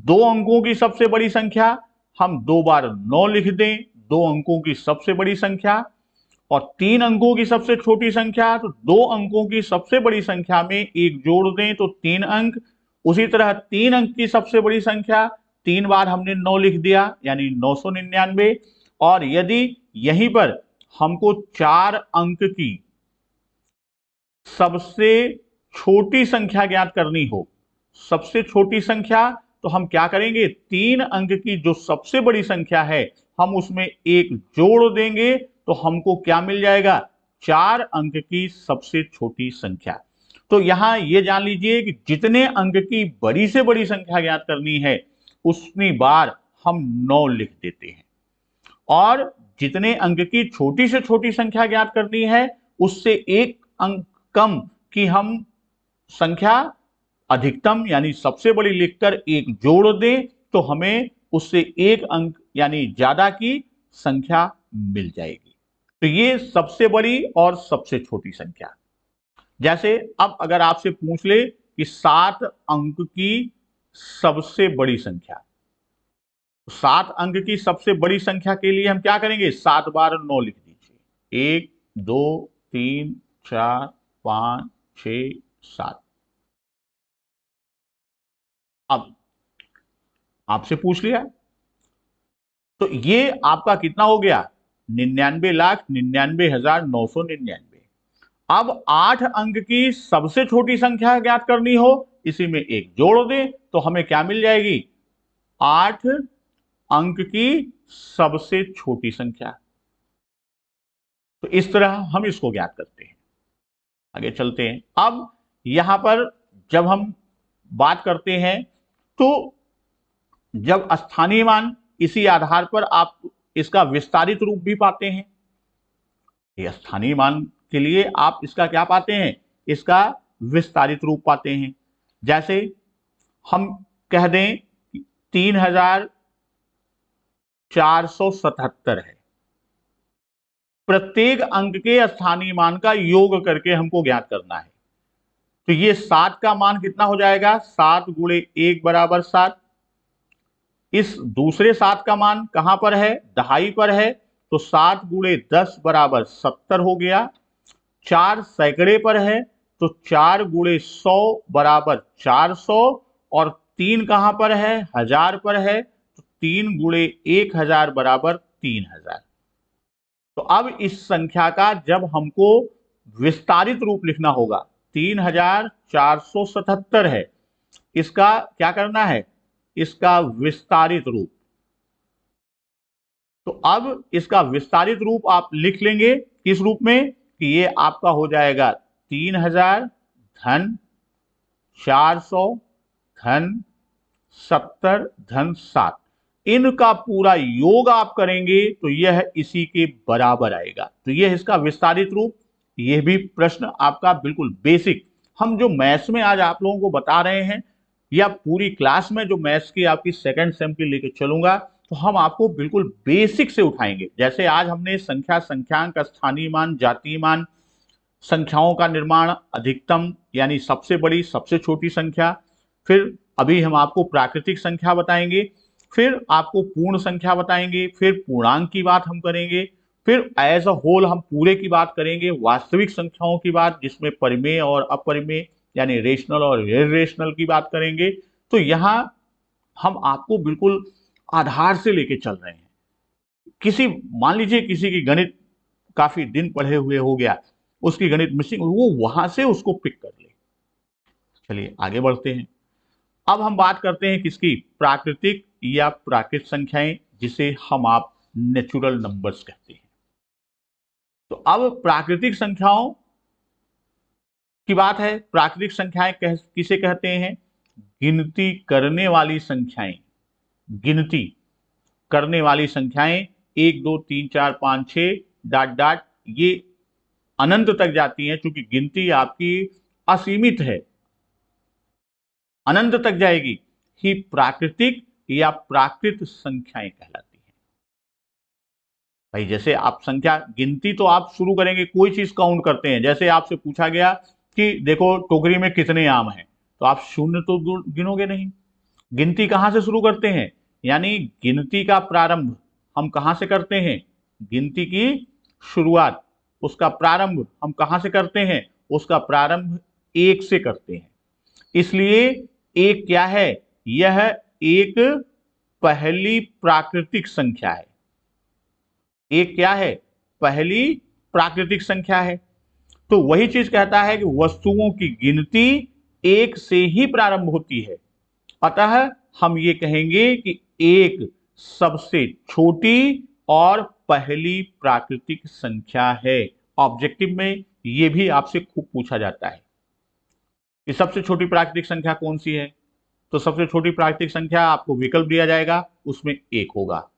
A: 2 अंकों की सबसे बड़ी संख्या हम 2 बार 9 लिख दें, 2 अंकों की सबसे बड़ी संख्या, और 3 अंकों की सबसे छोटी संख्या, तो 2 अंकों की सबसे बड़ी संख्या में 1 जोड़ दें तो 3 अंक। उसी तरह 3 अंक की सबसे बड़ी संख्या, 3 बार हमने 9 लिख दिया यानी 999। और यदि यहीं पर हमको 4 अंक की सबसे छोटी संख्या ज्ञात करनी हो, सबसे छोटी संख्या, तो हम क्या करेंगे, 3 अंक की जो सबसे बड़ी संख्या है हम उसमें 1 जोड़ देंगे, तो हमको क्या मिल जाएगा, 4 अंक की सबसे छोटी संख्या। तो यहां ये जान लीजिए कि जितने अंक की बड़ी से बड़ी संख्या ज्ञात करनी है उतनी बार हम 9 लिख देते हैं, और जितने अंक की छोटी से छोटी संख्या ज्ञात करनी है उससे 1 अंक कम की हम संख्या अधिकतम यानी सबसे बड़ी लिखकर 1 जोड़ दें, तो हमें उससे 1 अंक यानी ज्यादा की संख्या मिल जाएगी। तो ये सबसे बड़ी और सबसे छोटी संख्या। जैसे अब अगर आपसे पूछ ले कि 7 अंक की सबसे बड़ी संख्या, 7 अंक की सबसे बड़ी संख्या के लिए हम क्या करेंगे, 7 बार 9 लिख दीजिए, 1 2 3 4 5 6 7। अब आपसे पूछ लिया, तो ये आपका कितना हो गया, 99,99,999। अब 8 अंक की सबसे छोटी संख्या ज्ञात करनी हो, इसी में 1 जोड़ दें तो हमें क्या मिल जाएगी, 8 अंक की सबसे छोटी संख्या। तो इस तरह हम इसको ज्ञात करते हैं। आगे चलते हैं। अब यहां पर जब हम बात करते हैं, तो जब स्थानीय मान, इसी आधार पर आप इसका विस्तारित रूप भी पाते हैं। ये स्थानीय मान के लिए आप इसका क्या पाते हैं, इसका विस्तारित रूप पाते हैं। जैसे हम कह दें 3477 है, प्रत्येक अंक के स्थानीय मान का योग करके हमको ज्ञात करना है। तो ये 7 का मान कितना हो जाएगा, 7 गुणे 1 बराबर 7। इस दूसरे 7 का मान कहां पर है, दहाई पर है, तो 7 गुणे 10 बराबर 70 हो गया। 4 सैकड़े पर है, तो 4 गुणे 100 बराबर 400। और 3 कहां पर है, हजार पर है, तो 3 गुणे 1000 बराबर 3000। तो अब इस संख्या का जब हमको विस्तारित रूप लिखना होगा, 3477 है, इसका क्या करना है, इसका विस्तारित रूप। तो अब इसका विस्तारित रूप आप लिख लेंगे किस रूप में, कि ये आपका हो जाएगा 3000 धन 400 धन 70 धन 7। इनका पूरा योग आप करेंगे तो यह इसी के बराबर आएगा। तो यह इसका विस्तारित रूप। यह भी प्रश्न आपका बिल्कुल बेसिक, हम जो मैथ्स में आज आप लोगों को बता रहे हैं, या पूरी क्लास में जो मैथ्स की आपकी सेकंड सेम की लेके चलूंगा, तो हम आपको बिल्कुल बेसिक से उठाएंगे। जैसे आज हमने संख्या, संख्यांक, स्थानीय मान, जातीय मान, संख्याओं का निर्माण, अधिकतम यानी सबसे बड़ी सबसे छोटी संख्या, फिर अभी हम आपको प्राकृतिक संख्या बताएंगे, फिर आपको पूर्ण संख्या बताएंगे, फिर पूर्णांक की बात हम करेंगे, फिर एज अ होल हम पूरे की बात करेंगे, वास्तविक संख्याओं की बात जिसमें परिमेय और अपरिमेय यानी रेशनल और इरेशनल की बात करेंगे। तो यहां हम आपको बिल्कुल आधार से लेके चल रहे हैं। किसी, मान लीजिए किसी की गणित काफी दिन पढ़े हुए हो गया, उसकी गणित मिसिंग, वो वहां से उसको पिक कर ले। चलिए आगे बढ़ते हैं। अब हम बात करते हैं किसकी, प्राकृतिक या प्राकृत संख्याएं, जिसे हम आप नेचुरल नंबर्स कहते हैं। तो अब प्राकृतिक संख्याओं की बात है। प्राकृतिक संख्याएं किसे कहते हैं, गिनती करने वाली संख्याएं। गिनती करने वाली संख्याएं 1 2 3 4 5 6 डॉट डॉट, ये अनंत तक जाती हैं। चूंकि गिनती आपकी असीमित है, अनंत तक जाएगी, ही प्राकृतिक या प्राकृत संख्याएं कहलाती हैं। भाई जैसे आप संख्या, गिनती तो आप शुरू करेंगे, कोई चीज काउंट करते हैं, जैसे आपसे पूछा गया कि देखो टोकरी में कितने आम हैं, तो आप शून्य तो गिनोगे नहीं। गिनती कहां से शुरू करते हैं, यानी गिनती का प्रारंभ हम कहां से करते हैं, गिनती की शुरुआत, उसका प्रारंभ हम कहां से करते हैं, उसका प्रारंभ 1 से करते हैं। इसलिए एक क्या है, यह एक पहली प्राकृतिक संख्या है। एक क्या है, पहली प्राकृतिक संख्या है। तो वही चीज कहता है कि वस्तुओं की गिनती 1 से ही प्रारंभ होती है। अतः हम ये कहेंगे कि एक सबसे छोटी और पहली प्राकृतिक संख्या है। ऑब्जेक्टिव में ये भी आपसे खूब पूछा जाता है कि सबसे छोटी प्राकृतिक संख्या कौन सी है। तो सबसे छोटी प्राकृतिक संख्या आपको विकल्प दिया जाएगा, उसमें 1 होगा।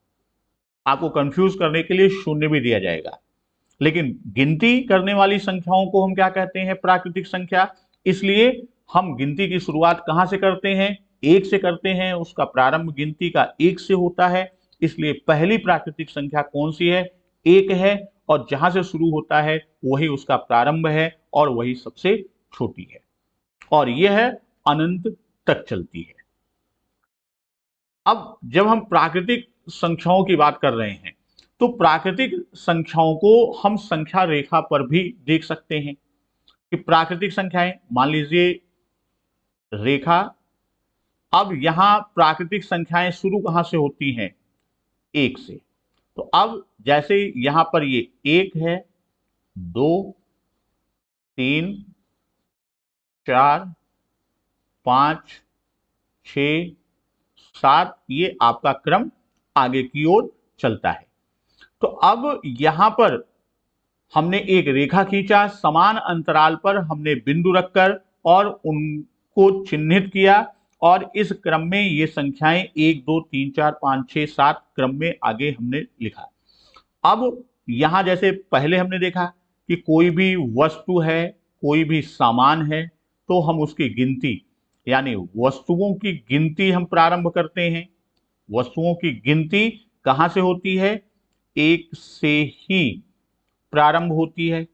A: आपको कंफ्यूज करने के लिए 0 भी दिया जाएगा। लेकिन गिनती करने वाली संख्याओं को हम क्या कहते हैं, प्राकृतिक संख्या। इसलिए हम गिनती की शुरुआत कहां से करते हैं, 1 से करते हैं, उसका प्रारंभ गिनती का 1 से होता है। इसलिए पहली प्राकृतिक संख्या कौन सी है, 1 है, और जहां से शुरू होता है वही उसका प्रारंभ है और वही सबसे छोटी है, और यह अनंत तक चलती है। अब जब हम प्राकृतिक संख्याओं की बात कर रहे हैं, तो प्राकृतिक संख्याओं को हम संख्या रेखा पर भी देख सकते हैं कि प्राकृतिक संख्याएं, मान लीजिए रेखा। अब यहां प्राकृतिक संख्याएं शुरू कहां से होती हैं, 1 से। तो अब जैसे यहां पर ये 1 है, 2 3 4 5 6 7, ये आपका क्रम आगे की ओर चलता है। तो अब यहां पर हमने एक रेखा खींचा, समान अंतराल पर हमने बिंदु रखकर और उनको चिन्हित किया, और इस क्रम में ये संख्याएं 1 2 3 4 5 6 7 क्रम में आगे हमने लिखा। अब यहां जैसे पहले हमने देखा कि कोई भी वस्तु है, कोई भी सामान है, तो हम उसकी गिनती यानी वस्तुओं की गिनती हम प्रारंभ करते हैं। वस्तुओं की गिनती कहां से होती है? एक से ही प्रारंभ होती है।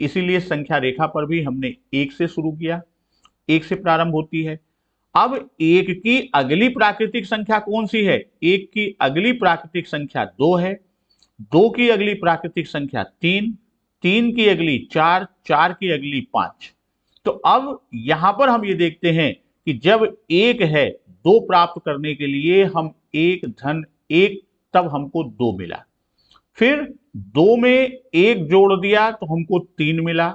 A: इसीलिए संख्या रेखा पर भी हमने एक से शुरू किया, एक से प्रारंभ होती है। अब एक की अगली प्राकृतिक संख्या कौन सी है? एक की अगली प्राकृतिक संख्या 2 है, 2 की अगली प्राकृतिक संख्या 3, 3 की अगली 4, 4 की अगली 5। तो अब यहां पर हम ये देखते हैं कि जब एक है, 2 प्राप्त करने के लिए हम एक धन एक, तब हमको 2 मिला। फिर 2 में एक जोड़ दिया तो हमको 3 मिला,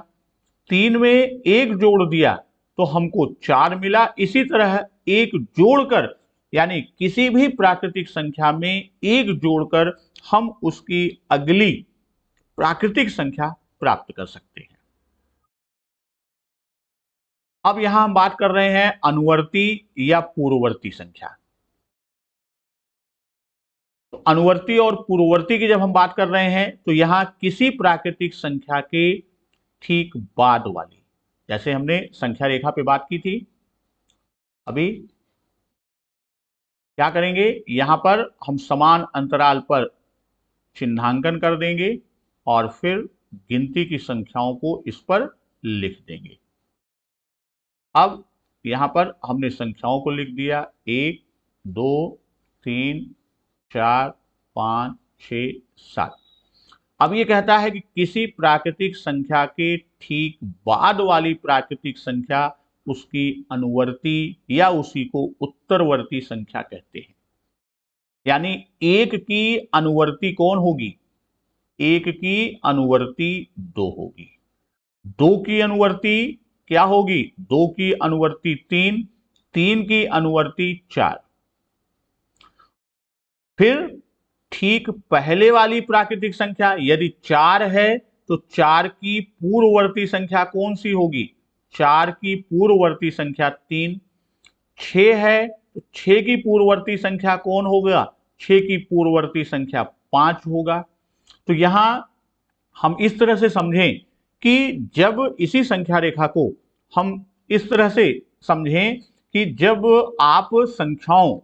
A: 3 में एक जोड़ दिया तो हमको 4 मिला। इसी तरह एक जोड़कर यानी किसी भी प्राकृतिक संख्या में एक जोड़कर हम उसकी अगली प्राकृतिक संख्या प्राप्त कर सकते हैं। अब यहां हम बात कर रहे हैं अनुवर्ती या पूर्ववर्ती संख्या। तो अनुवर्ती और पूर्ववर्ती की जब हम बात कर रहे हैं तो यहां किसी प्राकृतिक संख्या के ठीक बाद वाली, जैसे हमने संख्या रेखा पे बात की थी, अभी क्या करेंगे? यहां पर हम समान अंतराल पर चिन्हांकन कर देंगे और फिर गिनती की संख्याओं को इस पर लिख देंगे। अब यहां पर हमने संख्याओं को लिख दिया, 1, 2, 3, 4, 5, 6, 7। अब ये कहता है कि किसी प्राकृतिक संख्या के ठीक बाद वाली प्राकृतिक संख्या उसकी अनुवर्ती या उसी को उत्तरवर्ती संख्या कहते हैं। यानी एक की अनुवर्ती कौन होगी? एक की अनुवर्ती 2 होगी, 2 की अनुवर्ती क्या होगी? 2 की अनुवर्ती 3, 3 की अनुवर्ती 4। फिर ठीक पहले वाली प्राकृतिक संख्या यदि 4 है तो 4 की पूर्ववर्ती संख्या कौन सी होगी? 4 की पूर्ववर्ती संख्या 3। 6 है तो 6 की पूर्ववर्ती संख्या कौन होगा? 6 की पूर्ववर्ती संख्या 5 होगा। तो यहां हम इस तरह से समझें कि जब इसी संख्या रेखा को हम इस तरह से समझें कि जब आप संख्याओं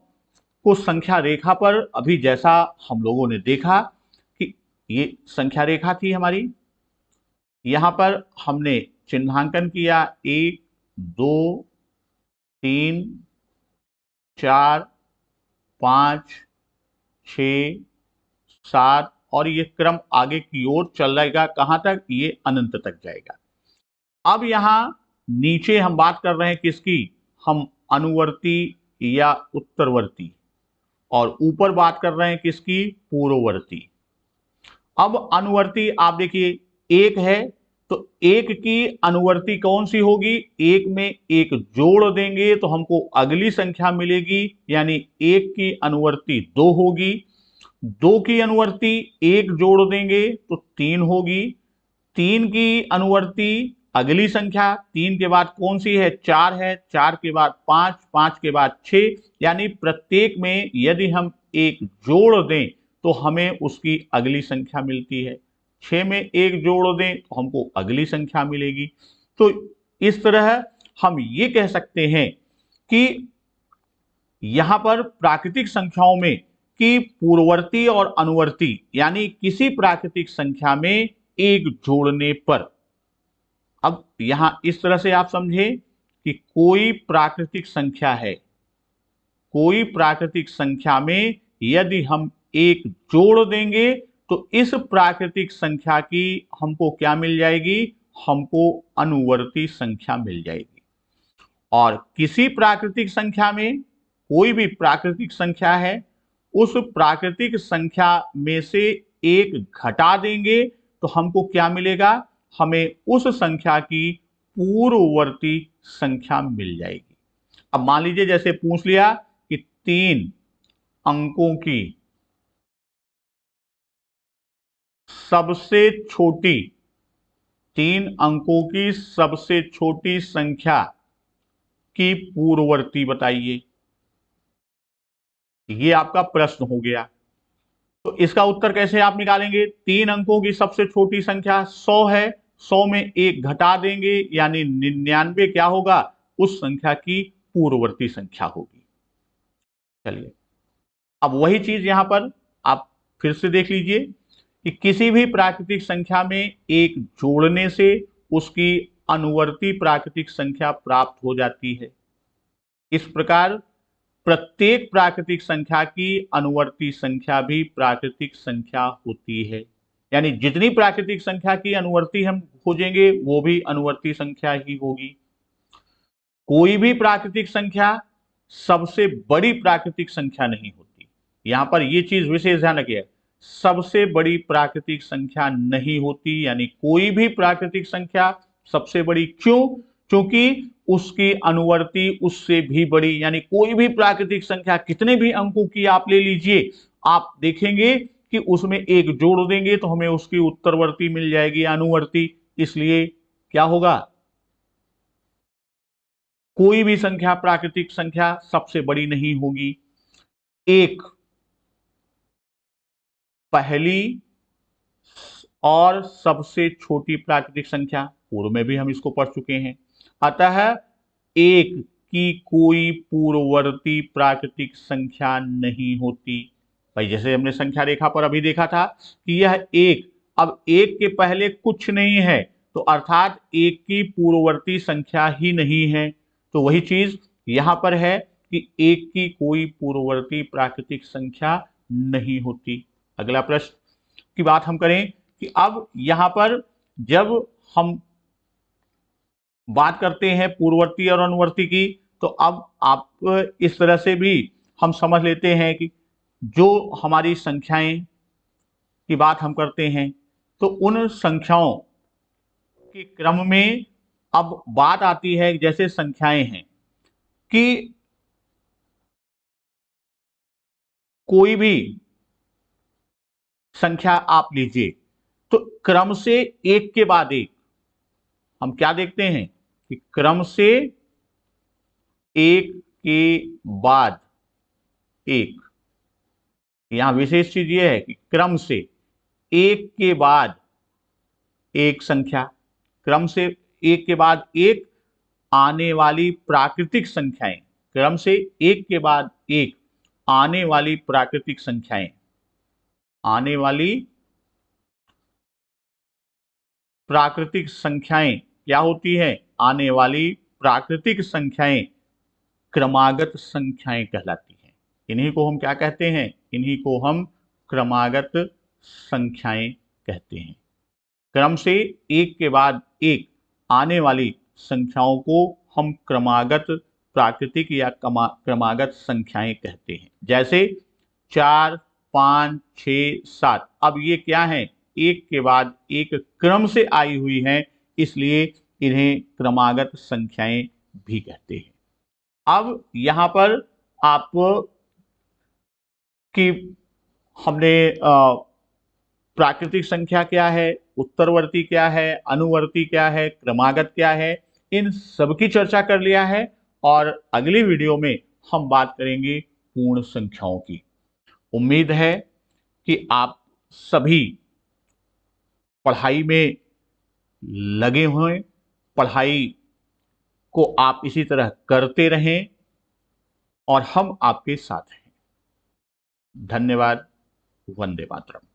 A: को संख्या रेखा पर अभी जैसा हम लोगों ने देखा कि ये संख्या रेखा थी हमारी, यहां पर हमने चिन्हांकन किया 1, 2, 3, 4, 5, 6, 7 और ये क्रम आगे की ओर चल जाएगा। कहां तक? ये अनंत तक जाएगा। अब यहां नीचे हम बात कर रहे हैं किसकी? हम अनुवर्ती या उत्तरवर्ती, और ऊपर बात कर रहे हैं किसकी? पूर्ववर्ती। अब अनुवर्ती आप देखिए, एक है तो एक की अनुवर्ती कौन सी होगी? एक में एक जोड़ देंगे तो हमको अगली संख्या मिलेगी, यानी एक की अनुवर्ती 2 होगी। 2 की अनुवर्ती एक जोड़ देंगे तो 3 होगी। 3 की अनुवर्ती अगली संख्या 3 के बाद कौन सी है? 4 है। 4 के बाद 5, 5 के बाद 6, यानी प्रत्येक में यदि हम एक जोड़ दें तो हमें उसकी अगली संख्या मिलती है। 6 में एक जोड़ दें तो हमको अगली संख्या मिलेगी। तो इस तरह हम ये कह सकते हैं कि यहां पर प्राकृतिक संख्याओं में कि पूर्ववर्ती और अनुवर्ती यानी किसी प्राकृतिक संख्या में एक जोड़ने पर, अब यहां इस तरह से आप समझें कि कोई प्राकृतिक संख्या है, कोई प्राकृतिक संख्या में यदि हम एक जोड़ देंगे तो इस प्राकृतिक संख्या की हमको क्या मिल जाएगी? हमको अनुवर्ती संख्या मिल जाएगी। और किसी प्राकृतिक संख्या में, कोई भी प्राकृतिक संख्या है, उस प्राकृतिक संख्या में से एक घटा देंगे तो हमको क्या मिलेगा? हमें उस संख्या की पूर्ववर्ती संख्या मिल जाएगी। अब मान लीजिए जैसे पूछ लिया कि 3 अंकों की सबसे छोटी, 3 अंकों की सबसे छोटी संख्या की पूर्ववर्ती बताइए। ये आपका प्रश्न हो गया। तो इसका उत्तर कैसे आप निकालेंगे? 3 अंकों की सबसे छोटी संख्या 100 है, 100 में 1 घटा देंगे यानी 99 क्या होगा? उस संख्या की पूर्ववर्ती संख्या होगी। चलिए, अब वही चीज यहां पर आप फिर से देख लीजिए कि किसी भी प्राकृतिक संख्या में एक जोड़ने से उसकी अनुवर्ती प्राकृतिक संख्या प्राप्त हो जाती है। इस प्रकार प्रत्येक प्राकृतिक संख्या की अनुवर्ती संख्या भी प्राकृतिक संख्या होती है। यानी जितनी प्राकृतिक संख्या की अनुवर्ती हम खोजेंगे वो भी अनुवर्ती संख्या ही होगी। कोई भी प्राकृतिक संख्या सबसे बड़ी प्राकृतिक संख्या नहीं होती। यहां पर यह चीज विशेष ध्यान रखिए, सबसे बड़ी प्राकृतिक संख्या नहीं होती। यानी कोई भी प्राकृतिक संख्या सबसे बड़ी क्यों? क्योंकि उसकी अनुवर्ती उससे भी बड़ी। यानी कोई भी प्राकृतिक संख्या कितने भी अंकों की आप ले लीजिए, आप देखेंगे कि उसमें एक जोड़ देंगे तो हमें उसकी उत्तरवर्ती मिल जाएगी, अनुवर्ती। इसलिए क्या होगा? कोई भी संख्या प्राकृतिक संख्या सबसे बड़ी नहीं होगी। एक पहली और सबसे छोटी प्राकृतिक संख्या, पूर्व में भी हम इसको पढ़ चुके हैं। अतः एक की कोई पूर्ववर्ती प्राकृतिक संख्या नहीं होती। भाई जैसे हमने संख्या रेखा पर अभी देखा था कि यह एक, अब एक के पहले कुछ नहीं है तो अर्थात एक की पूर्ववर्ती संख्या ही नहीं है। तो वही चीज यहां पर है कि एक की कोई पूर्ववर्ती प्राकृतिक संख्या नहीं होती। अगला प्रश्न की बात हम करें कि अब यहां पर जब हम बात करते हैं पूर्ववर्ती और अनुवर्ती की, तो अब आप इस तरह से भी हम समझ लेते हैं कि जो हमारी संख्याएं की बात हम करते हैं तो उन संख्याओं के क्रम में अब बात आती है, जैसे संख्याएं हैं कि कोई भी संख्या आप लीजिए तो क्रम से एक के बाद एक हम क्या देखते हैं कि क्रम से एक के बाद एक, यहां विशेष चीज यह है कि क्रम से एक के बाद एक संख्या, क्रम से एक के बाद एक आने वाली प्राकृतिक संख्याएं, क्रम से एक के बाद एक आने वाली प्राकृतिक संख्याएं, आने वाली प्राकृतिक संख्याएं क्या होती है? आने वाली प्राकृतिक संख्याएं क्रमागत संख्याएं कहलाती हैं। इन्हीं को हम क्या कहते हैं? इन्हीं को हम क्रमागत संख्याएं कहते हैं। क्रम से एक के बाद एक आने वाली संख्याओं को हम क्रमागत प्राकृतिक या क्रमागत संख्याएं कहते हैं। जैसे 4, 5, 6, 7, अब ये क्या है? एक के बाद एक क्रम से आई हुई हैं, इसलिए इन्हें क्रमागत संख्याएं भी कहते हैं। अब यहां पर आप कि हमने प्राकृतिक संख्या क्या है, उत्तरवर्ती क्या है, अनुवर्ती क्या है, क्रमागत क्या है, इन सब की चर्चा कर लिया है। और अगली वीडियो में हम बात करेंगे पूर्ण संख्याओं की। उम्मीद है कि आप सभी पढ़ाई में लगे हुए, पढ़ाई को आप इसी तरह करते रहें और हम आपके साथ हैं। धन्यवाद। वंदे मातरम।